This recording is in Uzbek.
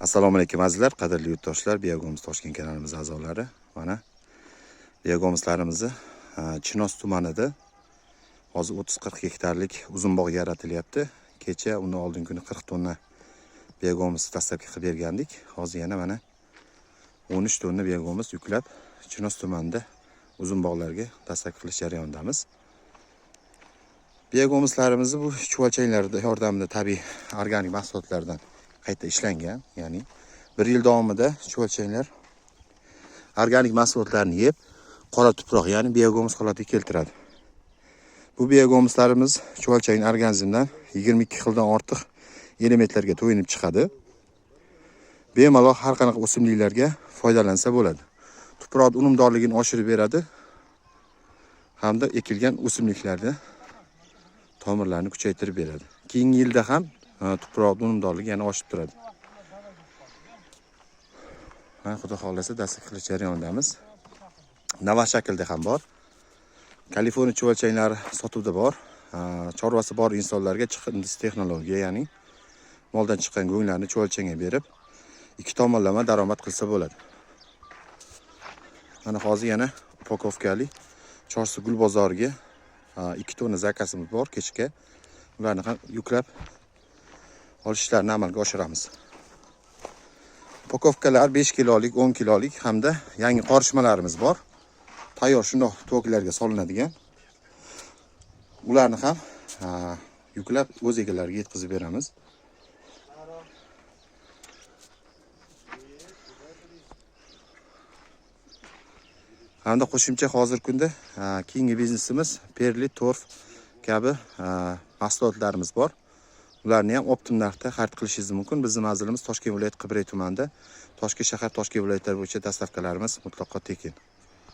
Assalomu alaykum azizlar, qadrli yurtdoshlar, Biogomis Toshkent kanalimiz a'zolari. Mana Biogomislarimizni Chinoz tumanida hozir 30-40 gektarlik uzun bog' yaratilyapti. Kecha uni oldingi kuni 40 tonna Biogomis dastlabki qilib bergandik. Hozir yana mana 13 tonna Biogomis yuklab Chinoz tumanida uzun bog'larga dastlabki qilish jarayonidamiz. Biogomislarimizni bu chuvalchanglar yordamida tabiiy organik mahsulotlardan qayta ishlangan, ya'ni 1 yil davomida chuvalchanglar organik mahsulotlarni yeb, qora tuproq, ya'ni biogomis holatiga keltiradi. Bu biogomislarimiz chuvalchangning organizmidan 22 xildan ortiq elementlarga to'yinib chiqadi. Bemalol har qanaqa o'simliklarga foydalansa bo'ladi. Tuproq unumdorligini oshirib beradi hamda ekilgan o'simliklarda tomirlarni kuchaytirib beradi. Keyingi yilda ham tuproq unumdorligi yana oshib turadi. Mana xudo xolasa dastlabki qilish jarayonidamiz. Navbat shaklda ham bor. Kaliforniya chuvalchanglari sotuvda bor. Chorvasi bor insonlarga chiqindis texnologiya, ya'ni moldan chiqqan go'nglarni chuvalchanga berib, ikki tomonlama daromad qilsa bo'ladi. Mana hozir yana upakovkali Chorsu gul bozoriga 2 tonna zakazimiz bor kechga. Ularni ham yuklab olishlarni amalga oshiramiz. Upakovkalar 5 kilolik, 10 kilolik hamda yangi qorishmalarimiz bor. Tayyor shundoq toklarga solinadigan. Ularni ham yuklab o'z egalariga yetkazib beramiz. Hamda qo'shimcha hozir kunda keyingi biznesimiz perlit, torf kabi mahsulotlarimiz bor. Ularni ham optim narxda xarid qilishingiz mumkin. Bizning manzilimiz Toshkent viloyati Qibray tumanida. Toshkent shahar, Toshkent viloyatlari bo'yicha dastavkalarimiz mutlaqo tekin.